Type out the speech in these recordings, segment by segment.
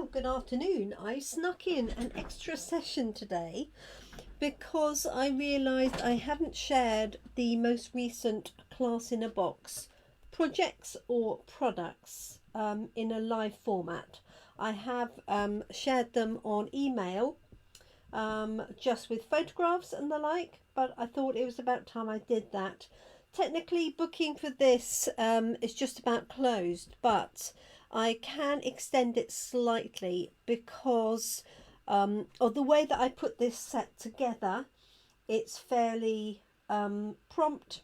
Well, good afternoon. I snuck in an extra session today because I realised I hadn't shared the most recent class in a box projects or products in a live format. I have shared them on email just with photographs and the like, but I thought it was about time I did that. Technically, booking for this is just about closed, but I can extend it slightly because of the way that I put this set together. It's fairly prompt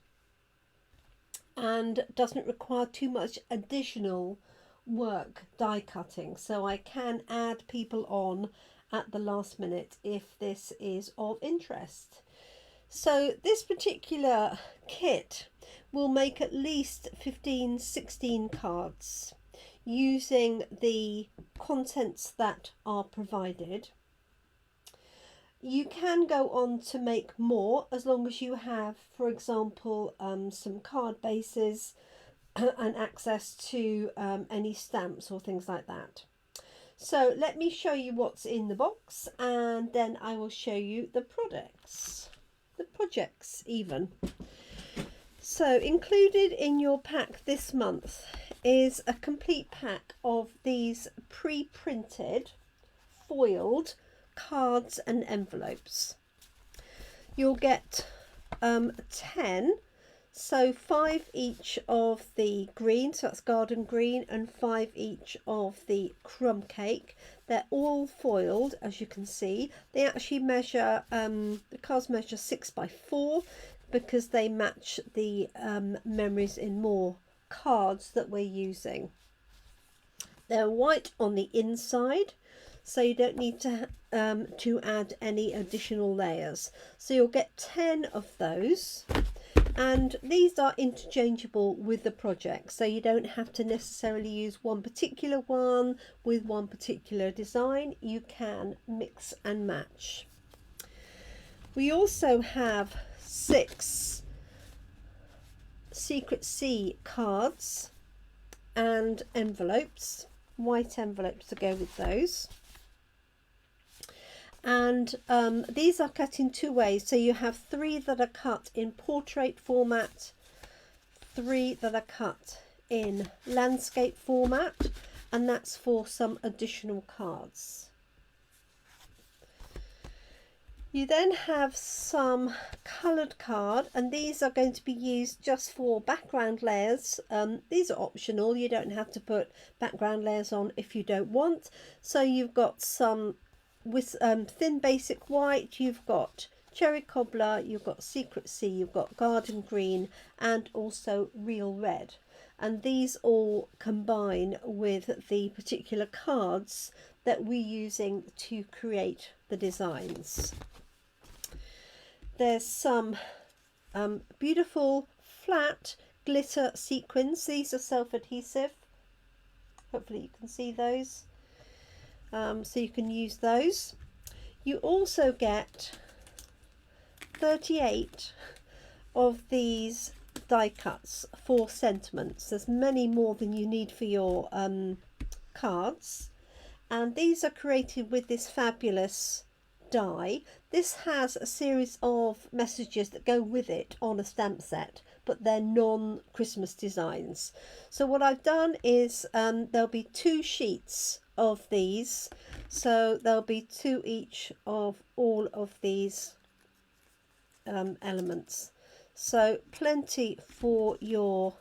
and doesn't require too much additional work die cutting, so I can add people on at the last minute if this is of interest. So this particular kit will make at least 15-16 cards using the contents that are provided. You can go on to make more as long as you have, for example, some card bases and access to any stamps or things like that. So let me show you what's in the box, and then I will show you the projects even. So included in your pack this month is a complete pack of these pre-printed foiled cards and envelopes. You'll get 10, so 5 each of the green, so that's garden green, and 5 each of the crumb cake. They're all foiled, as you can see. They actually measure, the cards measure 6 by 4 because they match the memories in more cards that we're using. They're white on the inside, so you don't need to add any additional layers. So you'll get 10 of those. And these are interchangeable with the project, so you don't have to necessarily use one particular one with one particular design. You can mix and match. We also have 6 Secret Sea cards and envelopes, white envelopes to go with those. And these are cut in 2 ways, so you have 3 that are cut in portrait format, 3 that are cut in landscape format, and that's for some additional cards. You then have some coloured card, and these are going to be used just for background layers. These are optional, you don't have to put background layers on if you don't want. So you've got some with thin basic white, you've got cherry cobbler, you've got Secret Sea, you've got garden green, and also real red. And these all combine with the particular cards that we're using to create the designs. There's some beautiful flat glitter sequins. These are self-adhesive. Hopefully you can see those. So you can use those. You also get 38 of these die cuts for sentiments. There's many more than you need for your cards, and these are created with this fabulous die. This has a series of messages that go with it on a stamp set, but they're non-Christmas designs. So what I've done is there'll be 2 sheets of these, so there'll be 2 each of all of these elements, so plenty for your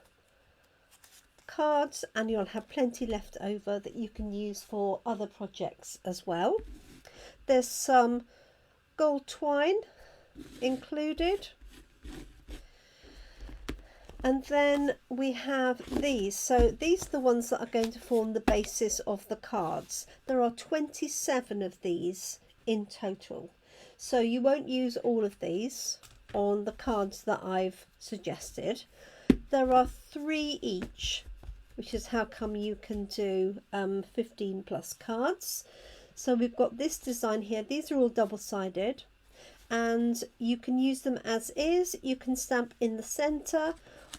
cards, and you'll have plenty left over that you can use for other projects as well. There's some gold twine included. And then we have these. So these are the ones that are going to form the basis of the cards. There are 27 of these in total. So you won't use all of these on the cards that I've suggested. There are 3 each, which is how come you can do 15 plus cards. So we've got this design here. These are all double-sided, and you can use them as is. You can stamp in the center,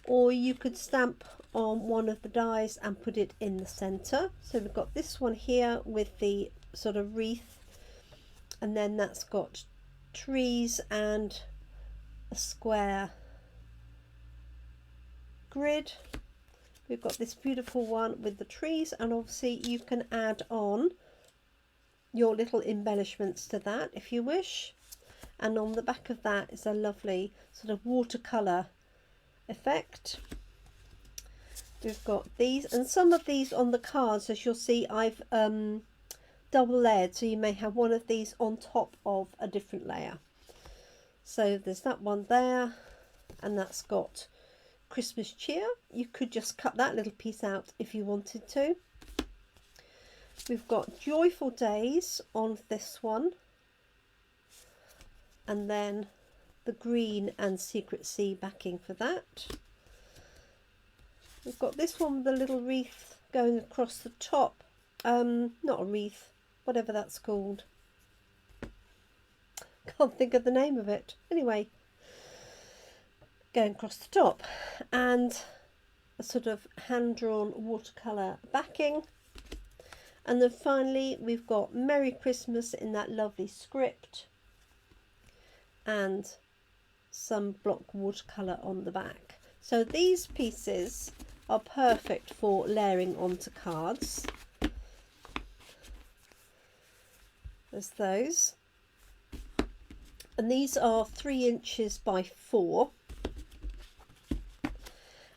or you could stamp on one of the dies and put it in the center. So we've got this one here with the sort of wreath, and then that's got trees and a square grid. We've got this beautiful one with the trees, and obviously you can add on your little embellishments to that if you wish. And on the back of that is a lovely sort of watercolor effect. We've got these, and some of these on the cards, as you'll see, I've double layered, so you may have one of these on top of a different layer. So there's that one there, and that's got Christmas cheer. You could just cut that little piece out if you wanted to. We've got joyful days on this one, and then the green and secret sea backing for that. We've got this one with a little wreath going across the top. Not a wreath, whatever that's called. Can't think of the name of it. Anyway, going across the top, and a sort of hand-drawn watercolour backing. And then finally we've got Merry Christmas in that lovely script, and some block watercolour on the back. So these pieces are perfect for layering onto cards. There's those, and these are 3 inches by 4,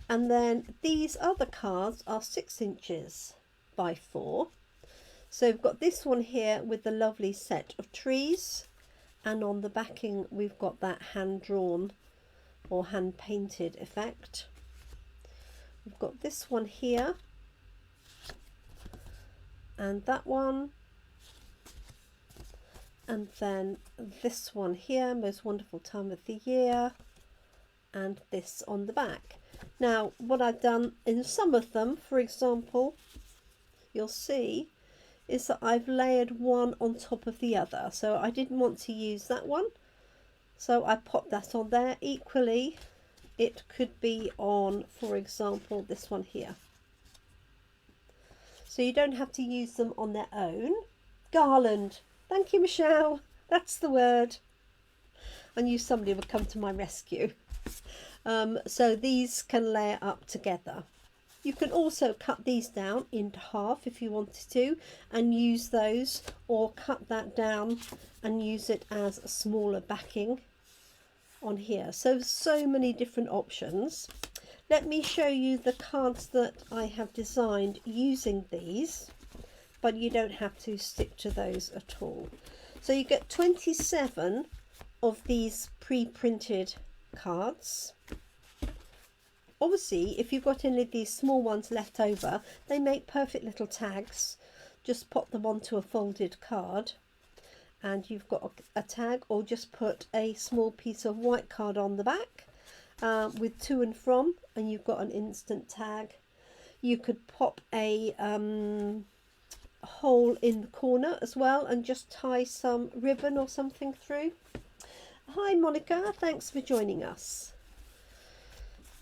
and then these other cards are 6 inches by 4. So we've got this one here with the lovely set of trees, and on the backing we've got that hand-drawn or hand-painted effect. We've got this one here, and that one, and then this one here, most wonderful time of the year, and this on the back. Now what I've done in some of them, for example, you'll see, is that I've layered one on top of the other. So I didn't want to use that one, so I popped that on there. Equally, it could be on, for example, this one here. So you don't have to use them on their own. Garland. Thank you, Michelle. That's the word. I knew somebody would come to my rescue. So these can layer up together. You can also cut these down into half if you wanted to and use those, or cut that down and use it as a smaller backing on here. So many different options. Let me show you the cards that I have designed using these, but you don't have to stick to those at all. So you get 27 of these pre-printed cards. Obviously, if you've got any of these small ones left over, they make perfect little tags. Just pop them onto a folded card and you've got a tag, or just put a small piece of white card on the back with to and from, and you've got an instant tag. You could pop a hole in the corner as well and just tie some ribbon or something through. Hi Monica, thanks for joining us.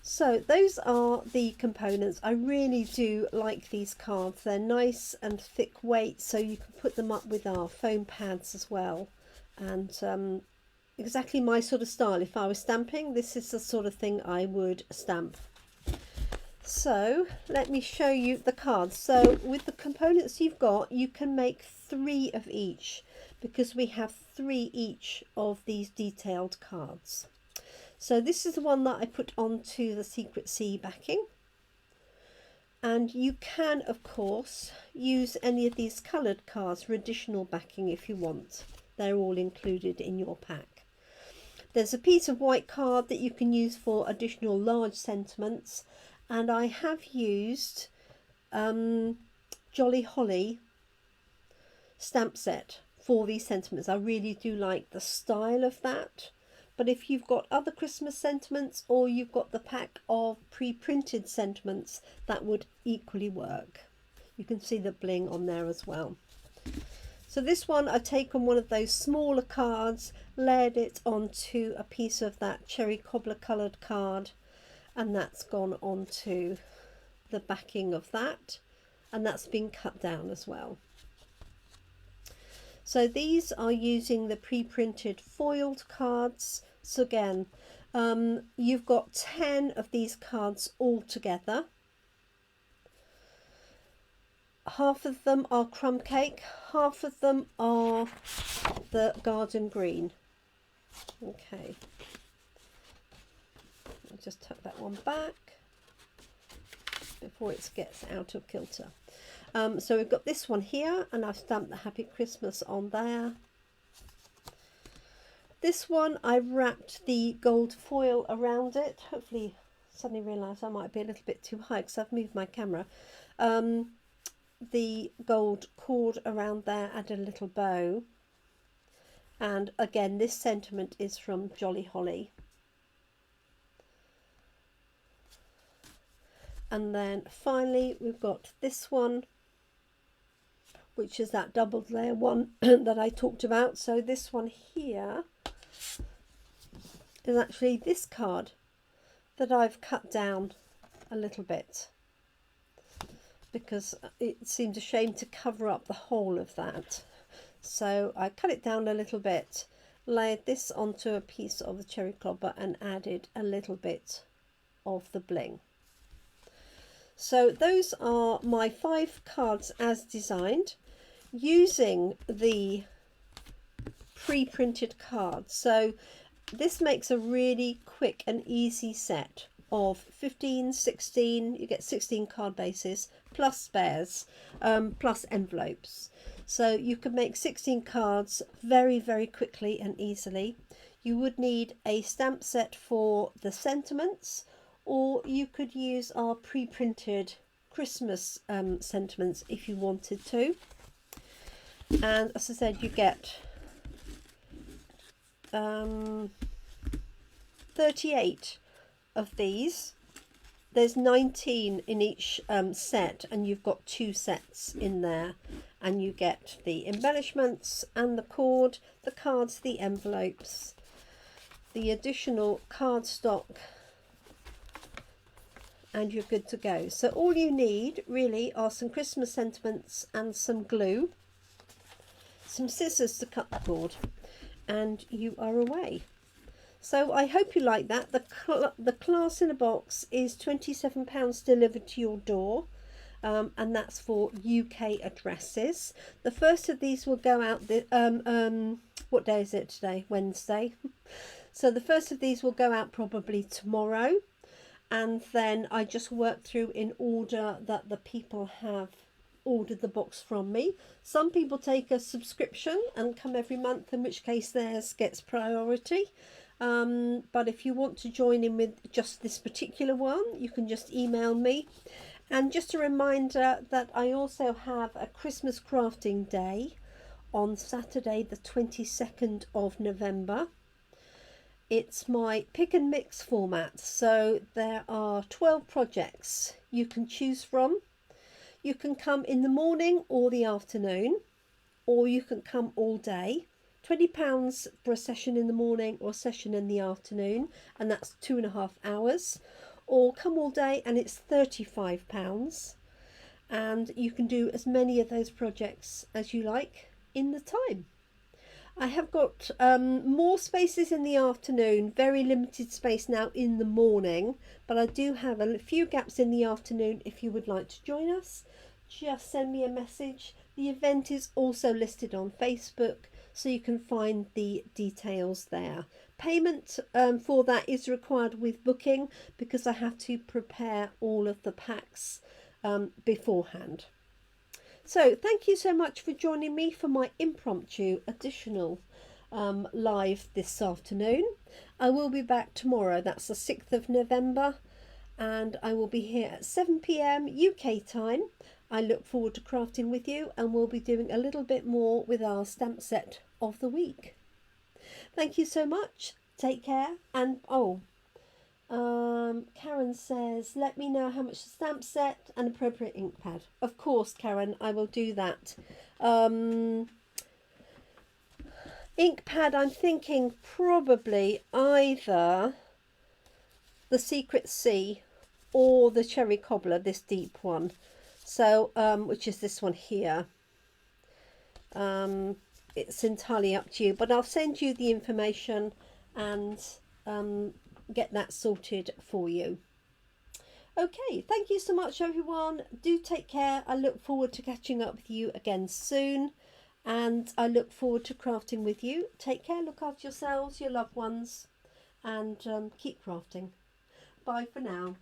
So those are the components. I really do like these cards. They're nice and thick weight, so you can put them up with our foam pads as well. And exactly my sort of style. If I was stamping, this is the sort of thing I would stamp. So let me show you the cards. So with the components you've got, you can make 3 of each, because we have 3 each of these detailed cards. So this is the one that I put onto the Secret Sea backing. And you can, of course, use any of these coloured cards for additional backing if you want. They're all included in your pack. There's a piece of white card that you can use for additional large sentiments. And I have used Jolly Holly stamp set for these sentiments. I really do like the style of that. But if you've got other Christmas sentiments, or you've got the pack of pre-printed sentiments, that would equally work. You can see the bling on there as well. So this one, I've taken one of those smaller cards, layered it onto a piece of that cherry cobbler coloured card, and that's gone onto the backing of that, and that's been cut down as well. So these are using the pre-printed foiled cards. So again, you've got 10 of these cards all together. Half of them are crumb cake, half of them are the garden green. Okay, I'll just tuck that one back before it gets out of kilter. So we've got this one here, and I've stamped the Happy Christmas on there. This one I've wrapped the gold foil around it. Hopefully, suddenly realised I might be a little bit too high because I've moved my camera. The gold cord around there, add a little bow. And again, this sentiment is from Jolly Holly. And then finally we've got this one, which is that doubled layer one that I talked about. So this one here is actually this card that I've cut down a little bit, because it seemed a shame to cover up the whole of that. So I cut it down a little bit, layered this onto a piece of the cherry clobber and added a little bit of the bling. So those are my 5 cards as designed, using the pre-printed cards. So this makes a really quick and easy set of 15, 16, you get 16 card bases, plus spares, plus envelopes. So you can make 16 cards very, very quickly and easily. You would need a stamp set for the sentiments, or you could use our pre-printed Christmas sentiments if you wanted to. And as I said, you get 38 of these. There's 19 in each set, and you've got 2 sets in there, and you get the embellishments and the cord, the cards, the envelopes, the additional cardstock, and you're good to go. So all you need really are some Christmas sentiments and some glue, some scissors to cut the cord, and you are away. So I hope you like that. The class in a box is £27 delivered to your door, and that's for UK addresses. The first of these will go out what day is it today? Wednesday. So the first of these will go out probably tomorrow, and then I just work through in order that the people have ordered the box from me. Some people take a subscription and come every month, in which case theirs gets priority. But if you want to join in with just this particular one, you can just email me. And just a reminder that I also have a Christmas crafting day on Saturday the 22nd of November. It's my pick and mix format, so there are 12 projects you can choose from. You can come in the morning or the afternoon, or you can come all day. £20 for a session in the morning or a session in the afternoon, and that's 2.5 hours. Or come all day and it's £35, and you can do as many of those projects as you like in the time. I have got more spaces in the afternoon, very limited space now in the morning, but I do have a few gaps in the afternoon. If you would like to join us, just send me a message. The event is also listed on Facebook, so you can find the details there. Payment for that is required with booking, because I have to prepare all of the packs beforehand. So thank you so much for joining me for my impromptu additional live this afternoon. I will be back tomorrow, that's the 6th of November, and I will be here at 7 p.m. UK time. I look forward to crafting with you, and we'll be doing a little bit more with our stamp set of the week. Thank you so much. Take care. And Karen says, let me know how much the stamp set and appropriate ink pad. Of course, Karen, I will do that. Ink pad, I'm thinking probably either the Secret Sea or the cherry cobbler, this deep one. So, which is this one here. It's entirely up to you, but I'll send you the information and get that sorted for you. Okay, thank you so much, everyone. Do take care. I look forward to catching up with you again soon, and I look forward to crafting with you. Take care, look after yourselves, your loved ones, and keep crafting. Bye for now.